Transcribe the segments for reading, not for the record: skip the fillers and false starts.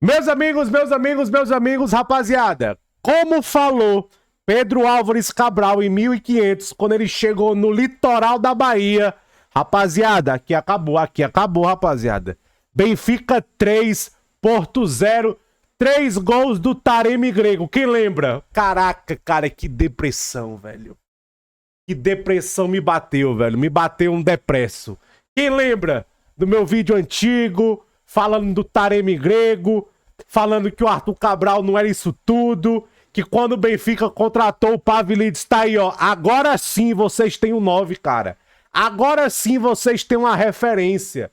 Meus amigos, rapaziada, como falou Pedro Álvares Cabral em 1500, quando ele chegou no litoral da Bahia, rapaziada, aqui acabou, rapaziada. Benfica 3, Porto 0, 3 gols do Taremi Grego, quem lembra? Caraca, cara, que depressão, velho. Que depressão me bateu, velho, me bateu um depresso. Quem lembra do meu vídeo antigo, falando do Taremi Grego, falando que o Arthur Cabral não era isso tudo, que quando o Benfica contratou o Pavlidis, tá aí, ó. Agora sim vocês têm um 9, cara. Agora sim vocês têm uma referência.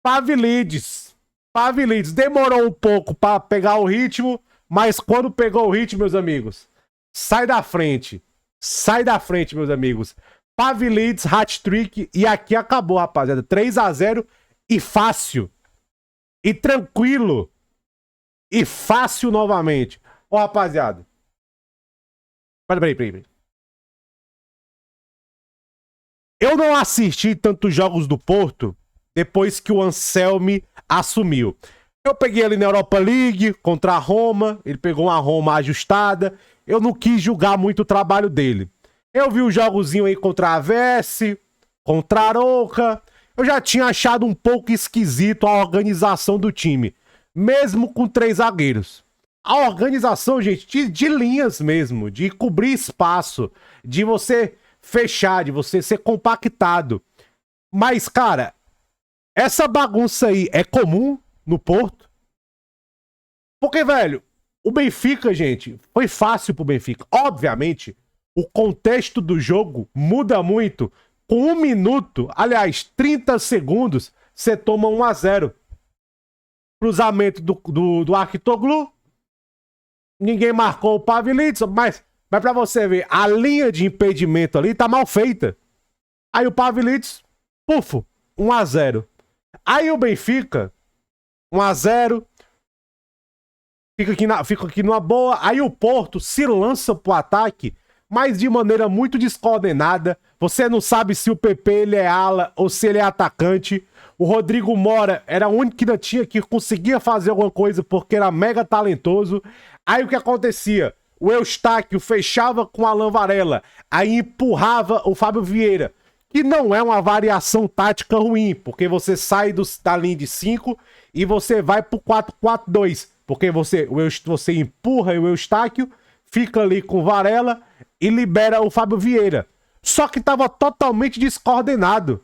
Pavlidis. Demorou um pouco pra pegar o ritmo, mas quando pegou o ritmo, meus amigos, sai da frente. Sai da frente, meus amigos. Pavlidis, hat-trick, e aqui acabou, rapaziada. 3-0 e fácil. E tranquilo. E fácil novamente. Ó, rapaziada. Peraí. Eu não assisti tantos jogos do Porto depois que o Anselmi assumiu. Eu peguei ali na Europa League contra a Roma. Ele pegou uma Roma ajustada. Eu não quis julgar muito o trabalho dele. Eu vi o jogozinho aí contra a AVS, contra a Arouca. Eu já tinha achado um pouco esquisito a organização do time, mesmo com 3 zagueiros. A organização, gente, de linhas mesmo, de cobrir espaço, de você fechar, de você ser compactado. Mas, cara, essa bagunça aí é comum no Porto? Porque, velho, o Benfica, gente, foi fácil pro Benfica. Obviamente, o contexto do jogo muda muito. Com 1 minuto, aliás, 30 segundos, você toma 1-0. Cruzamento do Arquitoglu. Ninguém marcou o Pavlidis, mas pra você ver, a linha de impedimento ali tá mal feita. Aí o Pavlidis, pufo, 1-0. Aí o Benfica, 1-0. Fica aqui numa boa. Aí o Porto se lança pro ataque, mas de maneira muito descoordenada. Você não sabe se o PP ele é ala ou se ele é atacante. O Rodrigo Mora era o único que conseguia fazer alguma coisa porque era mega talentoso. Aí o que acontecia? O Eustáquio fechava com o Alan Varela, aí empurrava o Fábio Vieira, que não é uma variação tática ruim, porque você sai da linha de 5 e você vai pro 4-4-2, porque você empurra o Eustáquio, fica ali com o Varela e libera o Fábio Vieira. Só que tava totalmente descoordenado.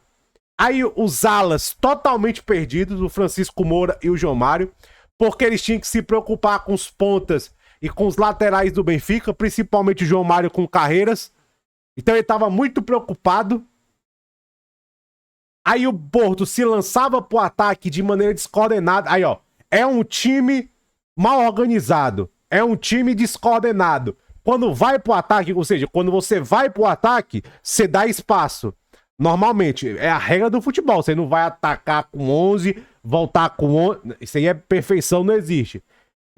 Aí os alas totalmente perdidos, o Francisco Moura e o João Mário, porque eles tinham que se preocupar com os pontas e com os laterais do Benfica, principalmente o João Mário com carreiras. Então ele tava muito preocupado. Aí o Porto se lançava pro ataque de maneira descoordenada. Aí, ó, é um time mal organizado, é um time descoordenado. Quando vai pro ataque, ou seja, quando você vai pro ataque, você dá espaço. Normalmente, é a regra do futebol. Você não vai atacar com 11, voltar com 11. Isso aí é perfeição, não existe.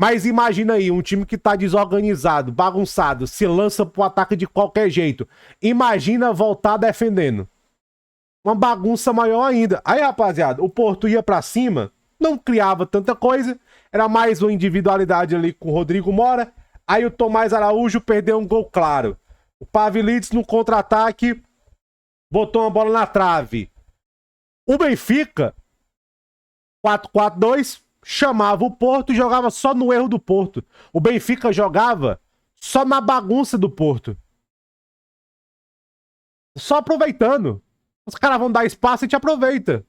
Mas imagina aí, um time que tá desorganizado, bagunçado, se lança pro ataque de qualquer jeito. Imagina voltar defendendo. Uma bagunça maior ainda. Aí, rapaziada, o Porto ia pra cima, não criava tanta coisa. Era mais uma individualidade ali com o Rodrigo Mora. Aí o Tomás Araújo perdeu um gol claro. O Pavlidis no contra-ataque botou uma bola na trave. O Benfica, 4-4-2, chamava o Porto e jogava só no erro do Porto. O Benfica jogava só na bagunça do Porto. Só aproveitando. Os caras vão dar espaço e te aproveita.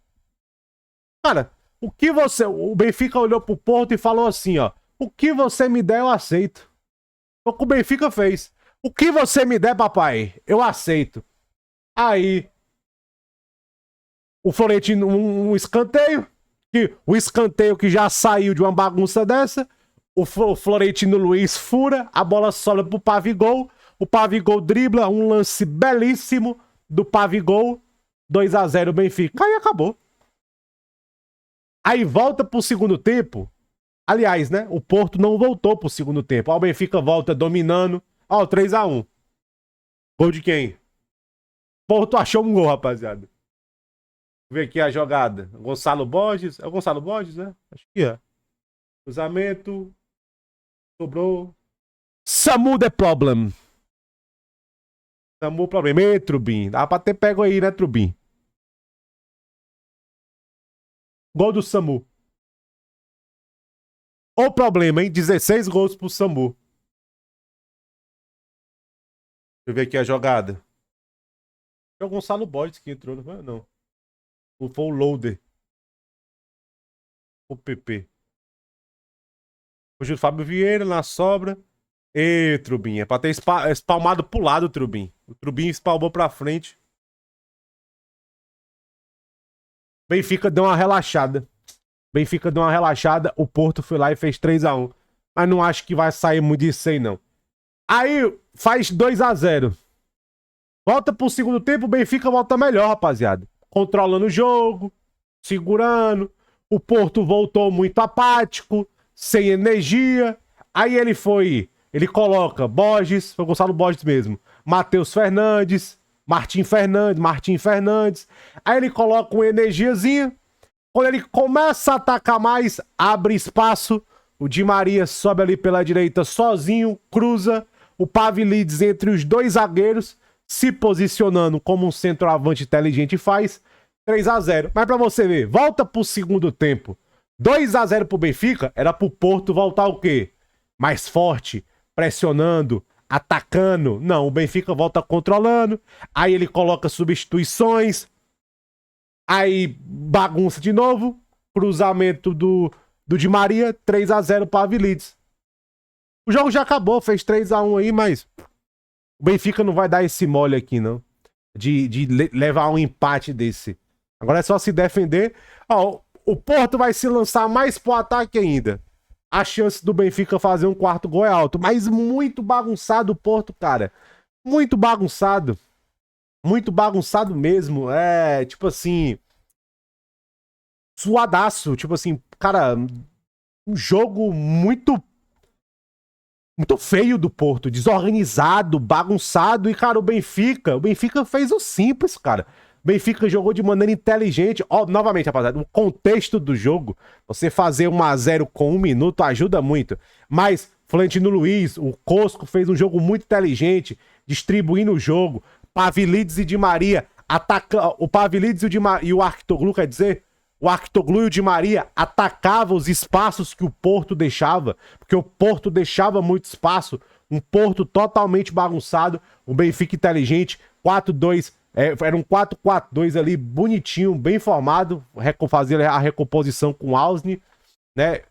Cara, o Benfica olhou pro Porto e falou assim, ó. O que você me der, eu aceito. Foi o que o Benfica fez. O que você me der, papai, eu aceito. Aí, o Florentino, um escanteio. O escanteio que já saiu de uma bagunça dessa. O Florentino Luiz fura, a bola sobra pro Pavigol. O Pavigol dribla, um lance belíssimo do Pavigol. 2-0 Benfica. Aí acabou. Aí volta pro segundo tempo. Aliás, né? O Porto não voltou pro segundo tempo. Ó, o Benfica volta dominando. Ó, 3-1. Gol de quem? Porto achou um gol, rapaziada. Vamos ver aqui a jogada. Gonçalo Borges. É o Gonçalo Borges, né? Acho que é. Cruzamento. Sobrou. Samu the problem. Samu problema. Ei, Trubin. Dá pra ter pego aí, né, Trubin? Gol do Samu. O problema, hein? 16 gols pro Samu. Deixa eu ver aqui a jogada. Foi o Gonçalo Borges que entrou, não foi? Não. Foi o Loader. O PP. O Fábio Vieira na sobra. Ê, Trubin. É pra ter espalmado pro lado, Trubin. O Trubin espalmou pra frente. Benfica deu uma relaxada. Benfica deu uma relaxada. O Porto foi lá e fez 3-1. Mas não acho que vai sair muito disso aí, não. Aí faz 2-0. Volta pro segundo tempo, o Benfica volta melhor, rapaziada. Controlando o jogo, segurando. O Porto voltou muito apático, sem energia. Aí ele coloca Borges, foi o Gonçalo Borges mesmo, Matheus Fernandes, Martim Fernandes. Aí ele coloca uma energiazinha. Quando ele começa a atacar mais, abre espaço. O Di Maria sobe ali pela direita sozinho, cruza. O Pavlidis entre os dois zagueiros, se posicionando como um centroavante inteligente faz. 3-0. Mas pra você ver, volta pro segundo tempo. 2-0 pro Benfica, era pro Porto voltar o quê? Mais forte, pressionando, atacando. Não, o Benfica volta controlando. Aí ele coloca substituições. Aí bagunça de novo. Cruzamento do Di Maria. 3-0 para Pavlidis. O jogo já acabou, fez 3-1 aí, mas o Benfica não vai dar esse mole aqui, não. De levar um empate desse. Agora é só se defender. Ó, o Porto vai se lançar mais pro ataque ainda. A chance do Benfica fazer um quarto gol é alto. Mas muito bagunçado o Porto, cara. Muito bagunçado. Muito bagunçado mesmo. É, tipo assim... suadaço. Tipo assim, cara... um jogo muito feio do Porto. Desorganizado, bagunçado. E, cara, o Benfica fez o simples, cara. O Benfica jogou de maneira inteligente. Ó, novamente, rapaziada, o contexto do jogo, você fazer 1-0 com 1 minuto ajuda muito. Mas Florentino Luiz, o Cosco fez um jogo muito inteligente, distribuindo o jogo. Pavlidis e Di Maria atacam. O Pavlidis e o Arctoglu, quer dizer, o Arctoglu e o Di Maria atacavam os espaços que o Porto deixava, porque o Porto deixava muito espaço. Um Porto totalmente bagunçado. O Benfica inteligente, 4-2. Era um 4-4-2 ali, bonitinho, bem formado. Fazer a recomposição com o Ausni, né?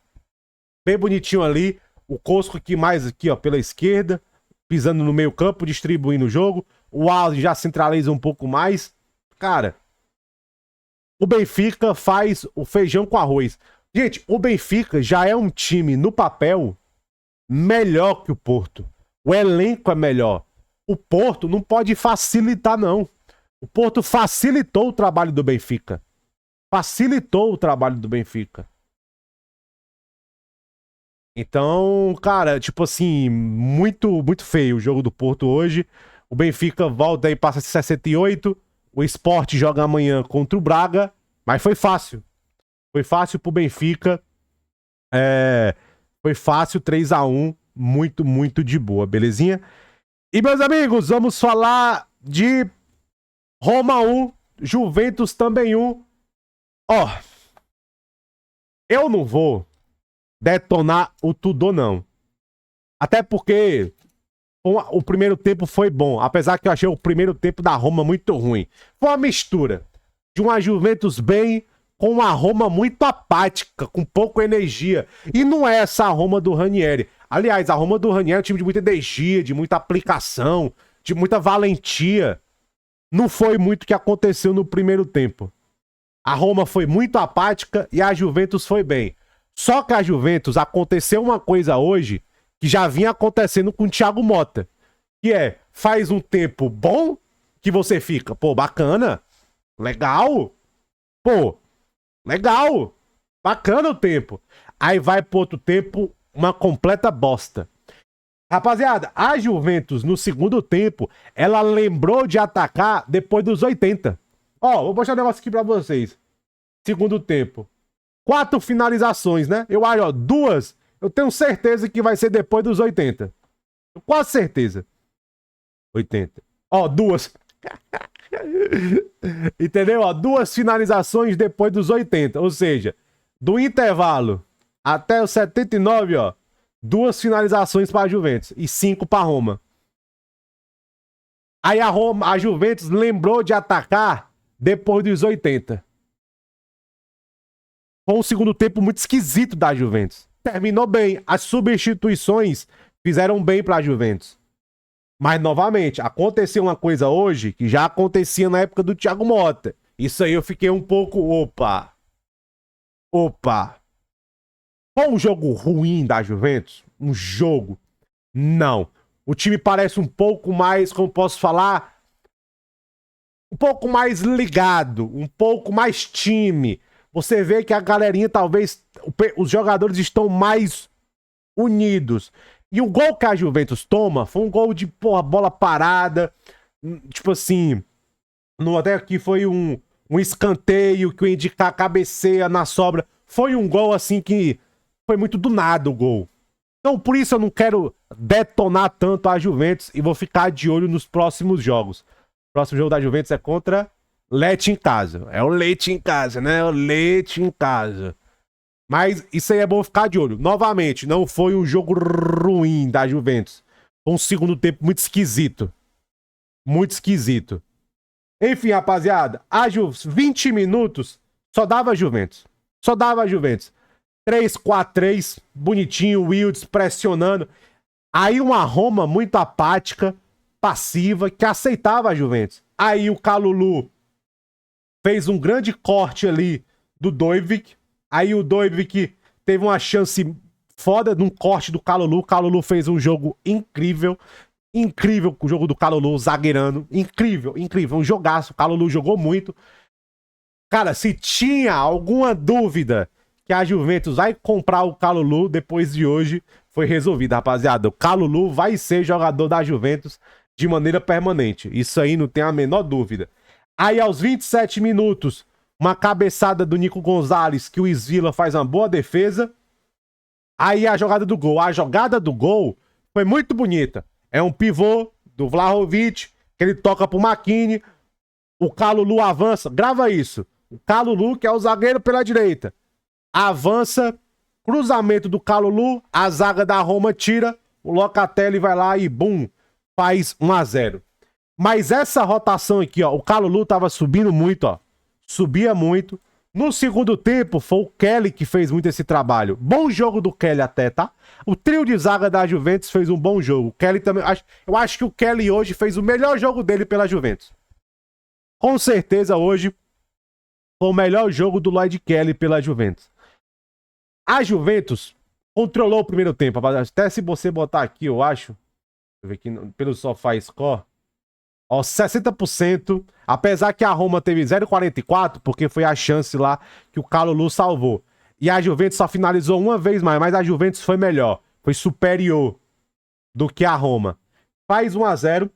Bem bonitinho ali. O Cosco aqui mais aqui, ó, pela esquerda, pisando no meio campo, distribuindo o jogo. O Ausni já centraliza um pouco mais. Cara, o Benfica faz o feijão com arroz. Gente, o Benfica já é um time, no papel, melhor que o Porto. O elenco é melhor. O Porto não pode facilitar, não. O Porto facilitou o trabalho do Benfica. Facilitou o trabalho do Benfica. Então, cara, tipo assim, muito feio o jogo do Porto hoje. O Benfica volta aí, passa 68. O Sport joga amanhã contra o Braga. Mas foi fácil. Foi fácil pro Benfica. Foi fácil, 3-1. Muito de boa, belezinha? E, meus amigos, vamos falar de Roma 1, Juventus também 1. Ó, eu não vou detonar o Tudor, não. Até porque o primeiro tempo foi bom, apesar que eu achei o primeiro tempo da Roma muito ruim. Foi uma mistura de uma Juventus bem com uma Roma muito apática, com pouca energia. E não é essa a Roma do Ranieri. Aliás, a Roma do Ranieri é um time de muita energia, de muita aplicação, de muita valentia. Não foi muito o que aconteceu no primeiro tempo. A Roma foi muito apática e a Juventus foi bem. Só que a Juventus aconteceu uma coisa hoje que já vinha acontecendo com o Thiago Motta. Que é, faz um tempo bom que você fica, pô, bacana, legal, pô, legal, bacana o tempo. Aí vai pro outro tempo, uma completa bosta. Rapaziada, a Juventus no segundo tempo, ela lembrou de atacar depois dos 80. Ó, vou mostrar um negócio aqui pra vocês. Segundo tempo. 4 finalizações, né? Eu acho, ó, 2, eu tenho certeza que vai ser depois dos 80. Quase certeza. 80. Ó, 2. Entendeu? Ó, 2 finalizações depois dos 80. Ou seja, do intervalo até os 79, ó, 2 finalizações para a Juventus e 5 para a Roma. Aí a Juventus lembrou de atacar depois dos 80. Foi um segundo tempo muito esquisito da Juventus. Terminou bem. As substituições fizeram bem para a Juventus. Mas, novamente, aconteceu uma coisa hoje que já acontecia na época do Thiago Motta. Isso aí eu fiquei um pouco... Opa! Foi um jogo ruim da Juventus? Um jogo? Não. O time parece um pouco mais, como posso falar, um pouco mais ligado, um pouco mais time. Você vê que a galerinha, talvez, os jogadores estão mais unidos. E o gol que a Juventus toma foi um gol de, porra, bola parada. Tipo assim, até aqui foi um escanteio que o Indicar cabeceia na sobra. Foi um gol assim que foi muito do nada o gol. Então, por isso eu não quero detonar tanto a Juventus e vou ficar de olho nos próximos jogos. O próximo jogo da Juventus é contra Lecce em casa. É o Lecce em casa, né? O Lecce em casa. Mas isso aí é bom ficar de olho. Novamente, não foi um jogo ruim da Juventus. Foi um segundo tempo muito esquisito. Muito esquisito. Enfim, rapaziada, 20 minutos só dava Juventus. Só dava Juventus. 3-4-3, bonitinho, Wilds pressionando. Aí uma Roma muito apática, passiva, que aceitava a Juventus. Aí o Kalulu fez um grande corte ali do Dojvic. Aí o Dojvic teve uma chance foda num corte do Kalulu. O Kalulu fez um jogo incrível. Incrível o jogo do Kalulu, zagueirando. Incrível, incrível. Um jogaço. O Kalulu jogou muito. Cara, se tinha alguma dúvida que a Juventus vai comprar o Kalulu depois de hoje, foi resolvida, rapaziada. O Kalulu vai ser jogador da Juventus de maneira permanente. Isso aí não tem a menor dúvida. Aí aos 27 minutos, uma cabeçada do Nico Gonzalez, que o Svila faz uma boa defesa. Aí a jogada do gol. A jogada do gol foi muito bonita. É um pivô do Vlahovic, que ele toca pro Makini. O Kalulu avança. Grava isso. O Kalulu, que é o zagueiro pela direita, avança, cruzamento do Kalulu, a zaga da Roma tira, o Locatelli vai lá e bum, faz 1-0. Mas essa rotação aqui, ó, o Kalulu tava subindo muito, ó. Subia muito. No segundo tempo, foi o Kelly que fez muito esse trabalho. Bom jogo do Kelly até, tá? O trio de zaga da Juventus fez um bom jogo. O Kelly também... Eu acho que o Kelly hoje fez o melhor jogo dele pela Juventus. Com certeza hoje foi o melhor jogo do Lloyd Kelly pela Juventus. A Juventus controlou o primeiro tempo. Até se você botar aqui, eu acho. Deixa eu ver aqui pelo SofaScore. Ó, 60%. Apesar que a Roma teve 0,44, porque foi a chance lá que o Kalulu salvou. E a Juventus só finalizou uma vez mais, mas a Juventus foi melhor. Foi superior do que a Roma. Faz 1-0.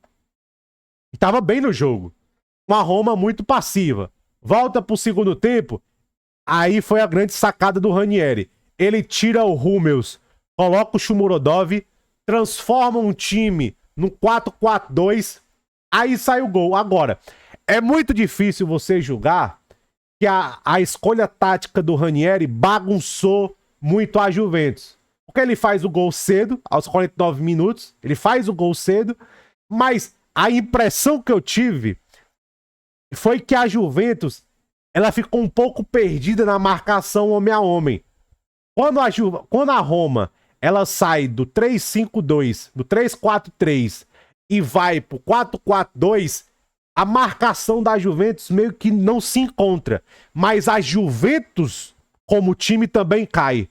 E tava bem no jogo. Uma Roma muito passiva. Volta pro segundo tempo. Aí foi a grande sacada do Ranieri. Ele tira o Hummels, coloca o Shomurodov, transforma um time no 4-4-2, aí sai o gol. Agora, é muito difícil você julgar que a escolha tática do Ranieri bagunçou muito a Juventus. Porque ele faz o gol cedo, aos 49 minutos, ele faz o gol cedo, mas a impressão que eu tive foi que a Juventus ela ficou um pouco perdida na marcação homem a homem. Quando a Roma ela sai do 3-5-2, do 3-4-3 e vai pro 4-4-2, a marcação da Juventus meio que não se encontra. Mas a Juventus, como time, também cai.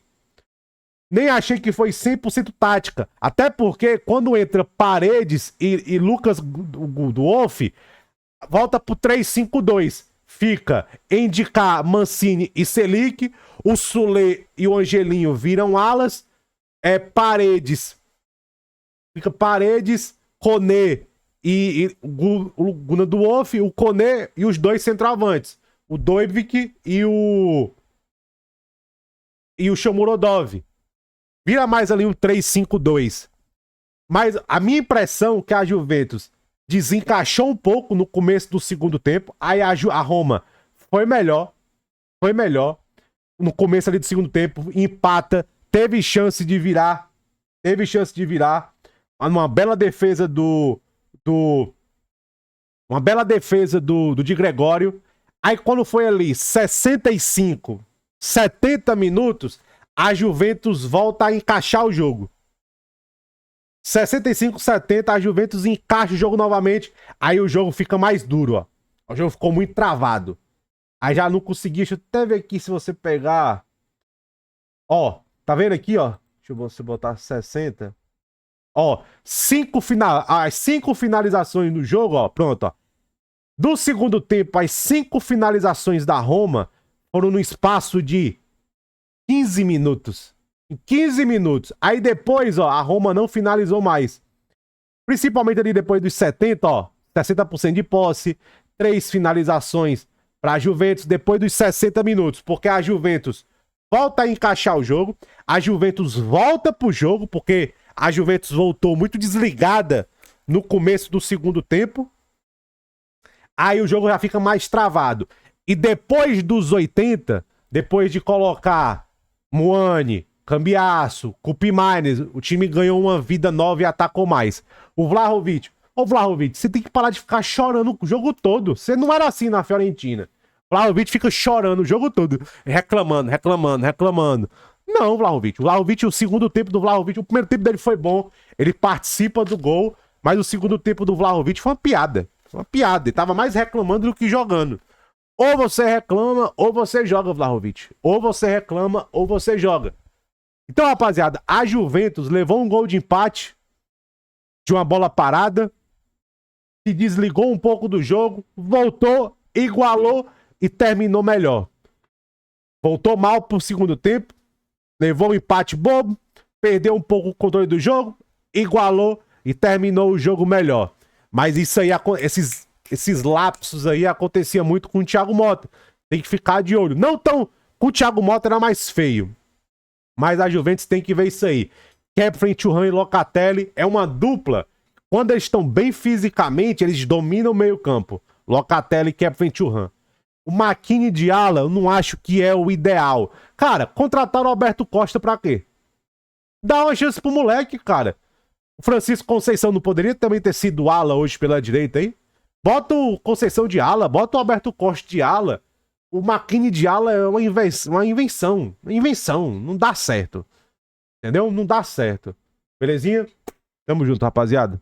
Nem achei que foi 100% tática. Até porque quando entra Paredes e Lucas Wolff, volta pro 3-5-2. Fica Indicar, Mancini e Selic. O Sule e o Angelinho viram alas. Paredes. Fica Paredes, Koné e o Gundogan, o Koné e os dois centroavantes. O Dojvic e o e o Shomurodov. Vira mais ali um 3-5-2. Mas a minha impressão é que a Juventus desencaixou um pouco no começo do segundo tempo. Aí a Roma foi melhor. Foi melhor. No começo ali do segundo tempo, empata. Teve chance de virar. Teve chance de virar. Uma bela defesa uma bela defesa do Di Gregório. Aí quando foi ali 65, 70 minutos, a Juventus volta a encaixar o jogo. 65, 70, a Juventus encaixa o jogo novamente. Aí o jogo fica mais duro, ó. O jogo ficou muito travado. Aí já não consegui. Deixa eu até ver aqui se você pegar. Ó, tá vendo aqui, ó? Deixa eu botar 60. Ó, as 5 finalizações no jogo, ó. Pronto, ó. Do segundo tempo, as 5 finalizações da Roma foram no espaço de 15 minutos. Em 15 minutos. Aí depois, ó, a Roma não finalizou mais. Principalmente ali depois dos 70, ó. 60% de posse. 3 finalizações para a Juventus depois dos 60 minutos. Porque a Juventus volta a encaixar o jogo. A Juventus volta pro jogo, porque a Juventus voltou muito desligada no começo do segundo tempo. Aí o jogo já fica mais travado. E depois dos 80, depois de colocar Muani, Cambiasso, Kupimines, o time ganhou uma vida nova e atacou mais. O Vlahovic, você tem que parar de ficar chorando o jogo todo. Você não era assim na Fiorentina. O Vlahovic fica chorando o jogo todo, reclamando. Não, Vlahovic, o segundo tempo do Vlahovic, o primeiro tempo dele foi bom, ele participa do gol, mas o segundo tempo do Vlahovic foi uma piada. Uma piada, ele tava mais reclamando do que jogando. Ou você reclama, ou você joga, Vlahovic. Ou você reclama, ou você joga. Então, rapaziada, a Juventus levou um gol de empate de uma bola parada, se desligou um pouco do jogo, voltou, igualou e terminou melhor. Voltou mal pro segundo tempo, levou um empate bobo, perdeu um pouco o controle do jogo, igualou e terminou o jogo melhor. Mas isso aí, esses lapsos aí acontecia muito com o Thiago Motta. Tem que ficar de olho. Não tão... Com o Thiago Motta era mais feio. Mas a Juventus tem que ver isso aí. Khéphren, Thuram e Locatelli é uma dupla. Quando eles estão bem fisicamente, eles dominam o meio campo. Locatelli e Khéphren, Thuram. O Makini de ala, eu não acho que é o ideal. Cara, contrataram o Alberto Costa pra quê? Dá uma chance pro moleque, cara. O Francisco Conceição não poderia também ter sido ala hoje pela direita aí? Bota o Conceição de ala, bota o Alberto Costa de ala. O Makini de ala é uma invenção. Uma invenção. Não dá certo. Entendeu? Não dá certo. Belezinha? Tamo junto, rapaziada.